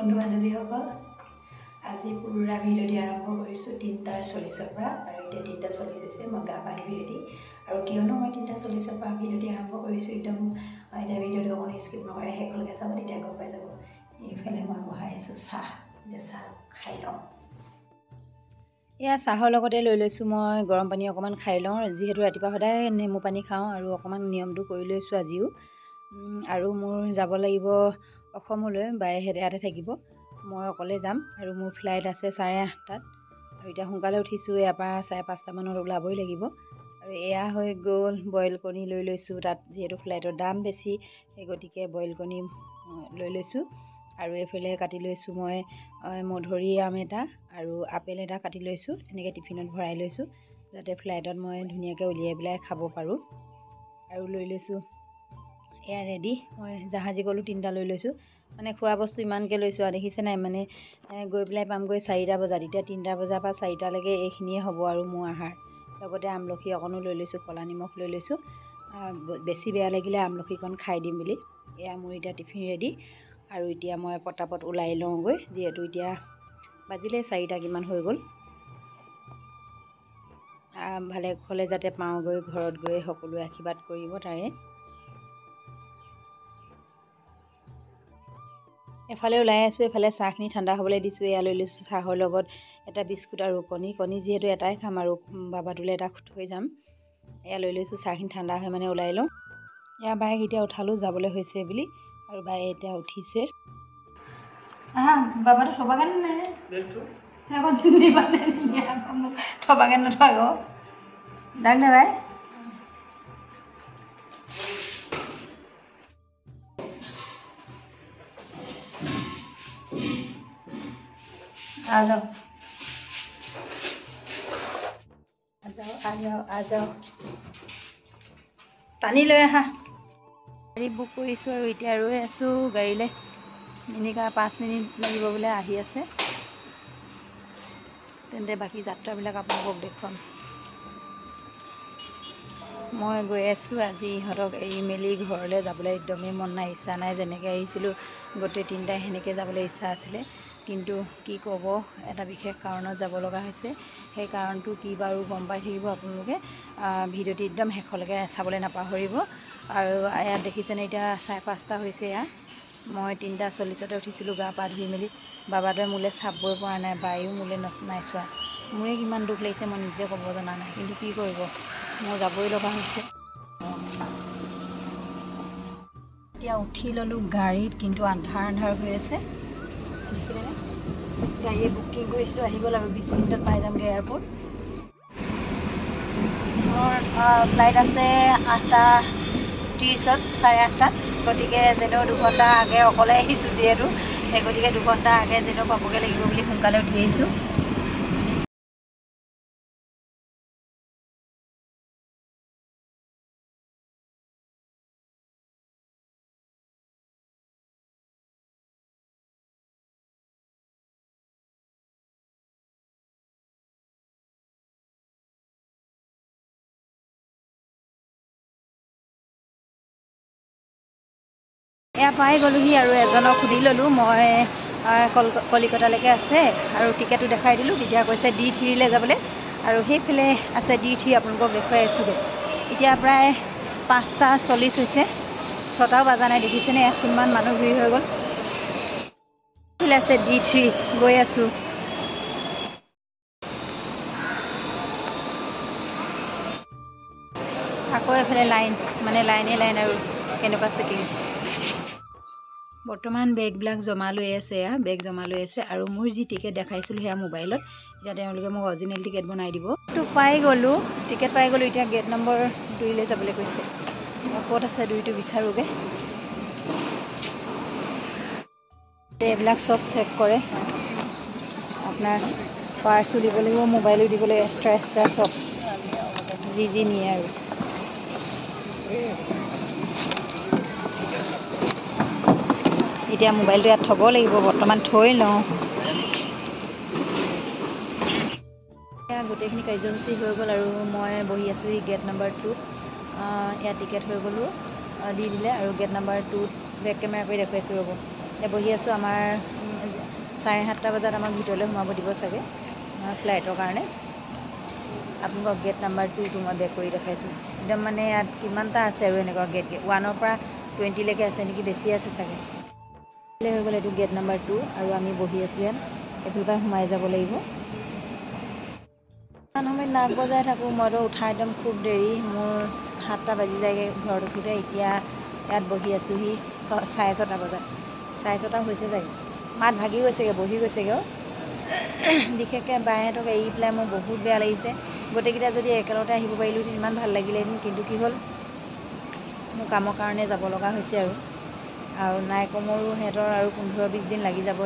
বন্ধু বান্ধৱীসকল আজি পুৰা ভিডিঅ'টি আৰম্ভ কৰিছোঁ 3:40 পৰা আৰু এতিয়া 3:40 হৈছে মই গা পা ধুই ৰেডি আৰু কিয়নো মই 3:40 পৰা ভিডিঅ'টি আৰম্ভ কৰিছোঁ একদম এতিয়া ভিডিঅ'টো অকণমান স্কিপ নকৰে শেষলৈকে চাব তেতিয়া গম পাই যাব এইফালে মই বহাই আছোঁ চাহ এতিয়া চাহ খাই লওঁ এয়া চাহৰ লগতে লৈ লৈছোঁ মই গৰম পানী অকণমান খাই লওঁ যিহেতু ৰাতিপুৱা সদায় নেমু পানী খাওঁ আৰু অকণমান নিয়মটো কৰি লৈছোঁ আজিও আৰু মোৰ যাব লাগিব অসমলৈ বায়ে ইয়াতে থাকিব মই অকলে যাম আৰু মোৰ ফ্লাইট আছে 8:30 আৰু এতিয়া সোনকালে উঠিছোঁ ইয়াৰ পৰা 5:30 মানত ওলাবই লাগিব আৰু এয়া হৈ গ'ল বইল কণী লৈ লৈছোঁ তাত যিহেতু ফ্লাইটৰ দাম বেছি সেই গতিকে বইল কণী লৈ লৈছোঁ আৰু এইফালে কাটি লৈছোঁ মই মধুৰিআম এটা আৰু আপেল এটা কাটি লৈছোঁ এনেকৈ টিফিনত ভৰাই লৈছোঁ যাতে ফ্লাইটত মই ধুনীয়াকৈ উলিয়াই পেলাই খাব পাৰোঁ আৰু লৈ লৈছোঁ এয়া ৰেডি মই জাহাজী কলো 3টা লৈ লৈছোঁ মানে খোৱা বস্তু ইমানকৈ লৈছোঁ আৰু দেখিছে নাই মানে গৈ পেলাই পামগৈ 4টা বজাত এতিয়া 3টা বজাৰ পৰা 4টালৈকে এইখিনিয়ে হ'ব আৰু মোৰ আহাৰ লগতে আমলখি অকণো লৈ লৈছোঁ ক'লা নিমখ লৈ লৈছোঁ বেছি বেয়া লাগিলে আমলখিকণ খাই দিম বুলি এয়া মোৰ এতিয়া টিফিন ৰেডি আৰু এতিয়া মই পটাপট ওলাই লওঁগৈ যিহেতু এতিয়া বাজিলে 4টা কিমান হৈ গ'ল ভালে কুশলে যাতে পাওঁগৈ ঘৰত গৈ সকলোৱে আশীৰ্বাদ কৰিব তাৰে এফালে ওলাই আছোঁ এফালে চাহখিনি ঠাণ্ডা হ'বলৈ দিছোঁ এয়া লৈ লৈছোঁ চাহৰ লগত এটা বিস্কুট আৰু কণী যিহেতু এটাই খাম আৰু বাবাটোলৈ এটা থৈ যাম এয়া লৈ লৈছোঁ চাহখিনি ঠাণ্ডা হৈ মানে ওলাই লওঁ এয়া বাইক এতিয়া উঠালোঁ যাবলৈ হৈছে বুলি আৰু বায়ে এতিয়া উঠিছে বাবাটো থবাগে নাই থবাগে নথয় দাগ নে বাই आ जाओ টানি লৈ আহা গাড়ী বুক কৰিছোঁ আৰু এতিয়া ৰৈ আছোঁ গাড়ীলৈ মিনিকা 5 মিনিট লাগিব বোলে আহি আছে তেন্তে বাকী যাত্ৰাবিলাক আপোনালোকক দেখুৱাম মই গৈ আছোঁ আজি ইহঁতক এৰি মেলি ঘৰলৈ যাবলৈ একদমেই মন নাই ইচ্ছা নাই যেনেকৈ আহিছিলোঁ গোটেই 3টাই সেনেকৈ যাবলৈ ইচ্ছা আছিলে কিন্তু কি ক'ব এটা বিশেষ কাৰণত যাব লগা হৈছে সেই কাৰণটো কি বাৰু গম পাই থাকিব আপোনালোকে ভিডিঅ'টি একদম শেষলৈকে চাবলৈ নাপাহৰিব আৰু ইয়াত দেখিছেনে এতিয়া 5:30 হৈছে এয়া মই 3:40 উঠিছিলোঁ গা পা ধুই মেলি বাবাটোৱে মোলৈ চাবই পৰা নাই বায়ো মোলৈ নাই চোৱা মোৰে কিমান দুখ লাগিছে মই নিজে ক'ব জনা নাই কিন্তু কি কৰিব মোৰ যাবই লগা হৈছে এতিয়া উঠি ল'লোঁ গাড়ীত কিন্তু আন্ধাৰ হৈ আছে গাড়ীয়ে বুকিং কৰিছিলোঁ আহি গ'ল আৰু 20 মিনিটত পাই যামগৈ এয়াৰপৰ্ট মোৰ ফ্লাইট আছে 8:30 8:30 গতিকে যেনেও 2 ঘণ্টা আগে অকলে আহিছোঁ যিহেতু সেই গতিকে 2 ঘণ্টা আগে যেনেও পাবগৈ লাগিব বুলি সোনকালে উঠি আহিছোঁ এয়া পাই গ'লোহি আৰু এজনক সুধি ল'লোঁ মই কলিকতালৈকে আছে আৰু টিকেটটো দেখাই দিলোঁ তেতিয়া কৈছে D3লৈ যাবলৈ আৰু সেইফালে আছে D3 আপোনালোকক দেখুৱাই আছোঁগৈ এতিয়া প্ৰায় 5:40 হৈছে 6টাও বজা নাই দেখিছেনে ইয়াত কিমান মানুহ ভিৰ হৈ গ'ল সেইফালে আছে D3 গৈ আছোঁ আকৌ এইফালে লাইন মানে লাইন আৰু কেনেকুৱা চেকিং বৰ্তমান বেগবিলাক জমা লৈ আছে বেগ জমা লৈ আছে আৰু মোৰ যি টিকেট দেখাইছিলোঁ সেয়া মোবাইলত এতিয়া তেওঁলোকে মোক অৰিজিনেল টিকেট বনাই দিব টিকেট পাই গ'লোঁ এতিয়া গেট নম্বৰ 2লৈ যাবলৈ কৈছে ক'ত আছে 2টো বিচাৰোঁগৈ এইবিলাক চব চেক কৰে আপোনাৰ পাৰ্চো দিব লাগিব মোবাইলো দিব লাগিব এক্সট্ৰা চব যি নিয়ে আৰু এতিয়া মোবাইলটো ইয়াত থ'ব লাগিব বৰ্তমান থৈ লওঁ গোটেইখিনি কাৰ্যসূচী হৈ গ'ল আৰু মই বহি আছোঁ গেট নম্বৰ 2 ইয়াত টিকেট হৈ গ'লোঁ দি দিলে আৰু গেট নম্বৰ 2 বেক কেমেৰা কৰি দেখুৱাইছোঁ ৰ'ব এতিয়া বহি আছোঁ আমাৰ 7:30 বজাত আমাক ভিতৰলৈ সোমাব দিব চাগে ফ্লাইটৰ কাৰণে। আপোনালোকক গেট নাম্বাৰ 2টো মই বেক কৰি দেখাইছোঁ। একদম মানে ইয়াত কিমানটা আছে আৰু এনেকুৱা গেট 1ৰ পৰা 20লৈকে আছে নেকি, বেছি আছে চাগে। হৈ গ'ল এইটো গেট নাম্বাৰ 2 আৰু আমি বহি আছোঁ ইয়াত। এইফালৰ পৰা সোমাই যাব লাগিব। ইমান সময়ত নাক বজাই থাকোঁ, মইতো উঠা একদম খুব দেৰি, মোৰ 7টা বাজি যায়গৈ ঘৰত উঠোঁতে। এতিয়া ইয়াত বহি আছোঁহি 6:30 বজাত, 6:30 হৈছে চাগে। মাত ভাগি গৈছেগৈ, বহি গৈছেগৈ। বিশেষকৈ বায়েহঁতক এৰি পেলাই মোৰ বহুত বেয়া লাগিছে। গোটেইকেইটা যদি একেলগতে আহিব পাৰিলোঁহেঁতেন ইমান ভাল লাগিলেহেঁতেন, কিন্তু কি হ'ল মোৰ কামৰ কাৰণে যাব লগা হৈছে আৰু নাই কমৰো সিহঁতৰ আৰু 15-20 দিন লাগি যাব।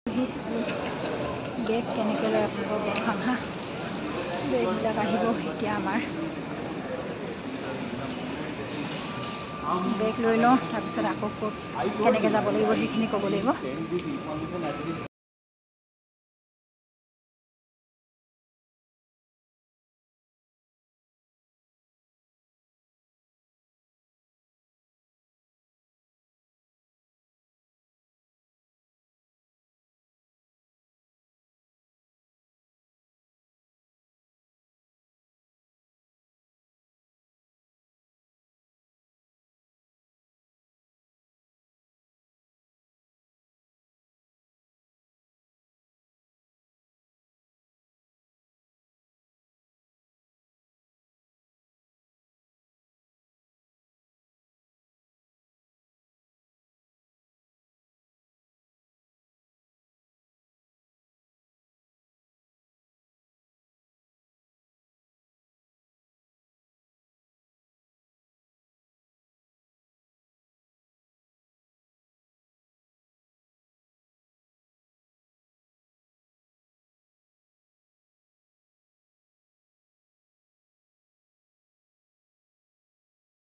সেই বেগ কেনেকৈ লৈ আপোনালোকক দেখাম হা। বেগবিলাক আহিব এতিয়া আমাৰ। বেগ লৈ লওঁ, তাৰপিছত আকৌ ক'ত কেনেকৈ যাব লাগিব সেইখিনি ক'ব লাগিব।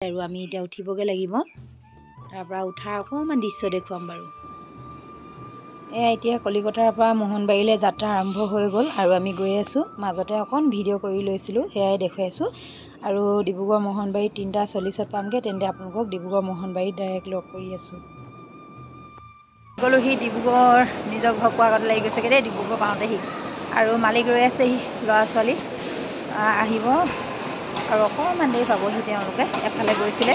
আৰু আমি এতিয়া উঠিবগৈ লাগিব। তাৰপৰা উঠাৰ অকণমান দৃশ্য দেখুৱাম বাৰু। এতিয়া কলিকতাৰ পৰা মোহনবাৰীলৈ যাত্ৰা আৰম্ভ হৈ গ'ল আৰু আমি গৈ আছোঁ। মাজতে অকণ ভিডিঅ' কৰি লৈছিলোঁ, সেয়াই দেখুৱাইছোঁ। আৰু ডিব্ৰুগড় মোহনবাৰী 3:40 পামগৈ, তেন্তে আপোনালোকক ডিব্ৰুগড় মোহনবাৰীত ডাইৰেক্ট লগ কৰি আছোঁ। গ'লোহি ডিব্ৰুগড়, নিজৰ ঘৰ পোৱাৰ আগতে লাগি গৈছেগৈ দেই ডিব্ৰুগড় পাওঁতেহি। আৰু মালিক ৰৈ আছেহি, ল'ৰা ছোৱালী আহিব আৰু অকণমান দেৰি পাবহি তেওঁলোকে। এফালে গৈছিলে।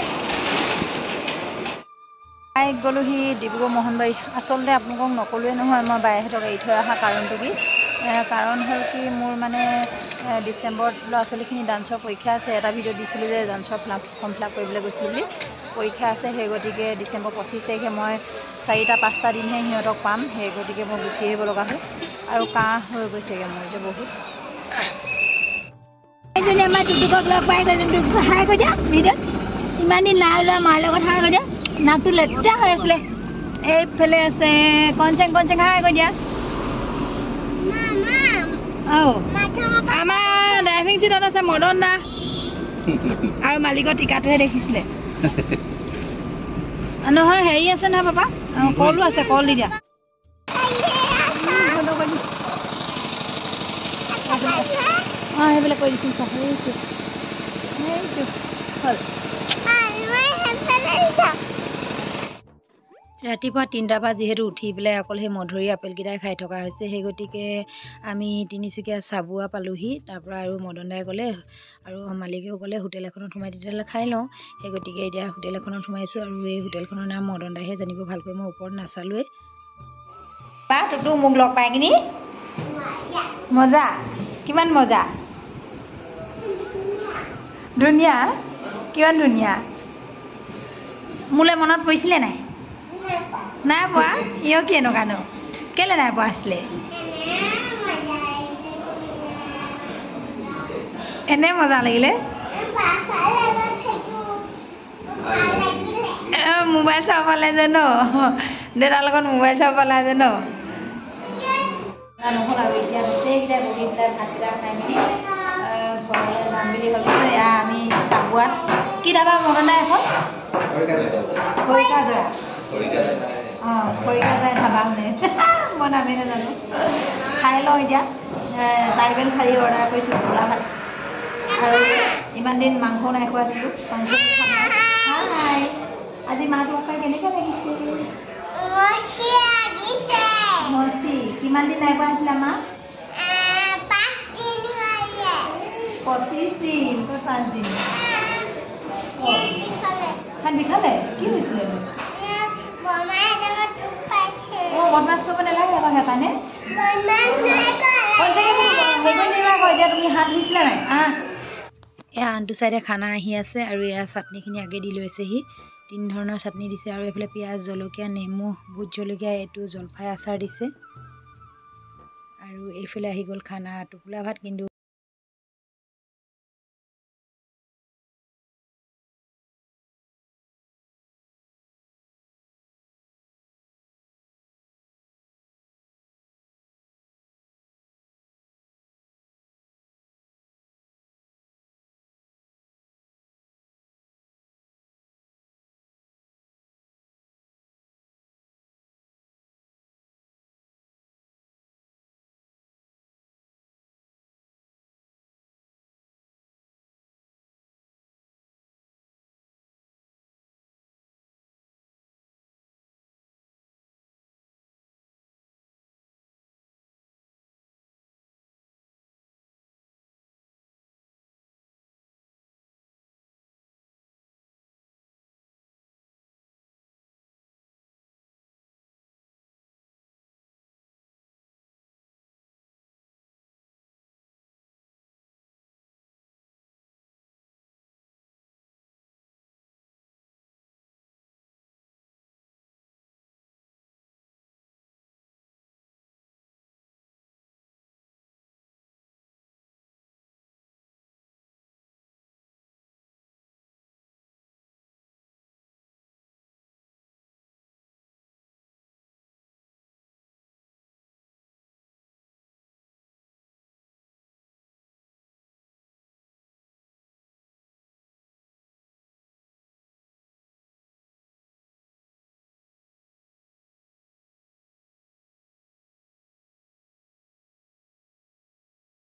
বাইক গ'লোহি ডিব্ৰুগড় মোহনবাৰী। আচলতে আপোনালোকক নকলোৱে নহয় মই বাইহঁতক এৰি থৈ অহা কাৰণটো কি। কাৰণ হ'ল কি, মোৰ মানে ডিচেম্বৰত ল'ৰা ছোৱালীখিনি ডান্সৰ পৰীক্ষা আছে। এটা ভিডিঅ' দিছিলোঁ যে ডান্সৰ ফৰ্ম ফিল আপ কৰিবলৈ গৈছিলোঁ বুলি। পৰীক্ষা আছে, সেই গতিকে ডিচেম্বৰ 25 তাৰিখে মই 4-5টা দিনহে সিহঁতক পাম। সেই গতিকে মই গুচি আহিব লগা হ'ল। আৰু কাহ হৈ গৈছেগৈ মোৰ যে বহুত। আমাৰ টুটুকক লগ পাই গ'লো, হাই কৈ দিয়া ভিডিঅ'ত। ইমান দিন নাই ওলোৱা, মাৰ লগত হাই কৈ দিয়া। নাকটো লেতেৰা হৈ আছিলে। এইফালে আছে কনচেং হাই কৈ দিয়া। আমাৰ ড্ৰাইভিং চিটত আছে মদন দা আৰু মালিকৰ টিকাটোহে দেখিছিলে। নহয় হেৰি আছে নহয় পাপা, কলো আছে, কল দি দিয়া। সেইবিলাক কৈ দিছোঁ চব। সেইটো হ'ল ৰাতিপুৱা ৩টাৰ পৰা যিহেতু উঠি পেলাই অকল সেই মধুৰি আপেলকেইটাই খাই থকা হৈছে, সেই গতিকে আমি তিনিচুকীয়া চাবুৱা পালোহি। তাৰপৰা আৰু মদন দাই ক'লে আৰু মালিকেও ক'লে হোটেল এখনত সোমাই তেতিয়াহ'লে খাই লওঁ। সেই গতিকে এতিয়া হোটেল এখনত সোমাইছোঁ আৰু এই হোটেলখনৰ নাম মদন দাইহে জানিব ভালকৈ, মই ওপৰত নাচালোৱে। বা তোতো মোক লগ পাই কিনি মজা, কিমান মজা, ধুনীয়া, কিমান ধুনীয়া। মোলৈ মনত পৰিছিলে নাই? নাই পোৱা। ইয়ো কি এনেকুৱানো, কেলৈ নাই পোৱা আছিলে? এনে মজা লাগিলে। মোবাইল চাব পালে যে ন, দেউতাৰ লগত মোবাইল চাব পালে যে ন। নহ'ল আৰু এতিয়া গোটেইকেইটাই বহি পেলাই ভাতকেইটা খাই মেলি ঘৰলৈ যাম বুলি ভাবিছোঁ। এয়া আমি চাবুৱাত কি ধাবা মদন দাই এখন খৰিকাজৰা, অঁ খৰিকাজৰা ধাবা মানে মই নামেই নাজানো। খাই লওঁ এতিয়া। ট্ৰাইবেল থালি অৰ্ডাৰ কৰিছোঁ, পোলা ভাত আৰু ইমান দিন মাংসও নাই খোৱা আছিলোঁ, মাংস হাই। আজি মাহটো খাই কেনেকৈ লাগিছে? মস্তি। কিমান দিন নাই পোৱা আছিলে মা? 25 দিন। তই 5 দিন। হাত বিষালে? কি হৈছিলে? অঁ বদমাছ কৰিব নালাগে আকৌ সেইকাৰণে। এতিয়া তুমি হাত ধুইছিলা নাই? এয়া আনটো চাইডে খানা আহি আছে আৰু এয়া চাটনিখিনি আগে দি লৈছেহি। 3 ধৰণৰ চাটনি দিছে আৰু এইফালে পিঁয়াজ, জলকীয়া, নেমু, ভোট জলকীয়া, এইটো জলফাই আচাৰ দিছে। আৰু এইফালে আহি গ'ল খানা, টোপোলা ভাত। কিন্তু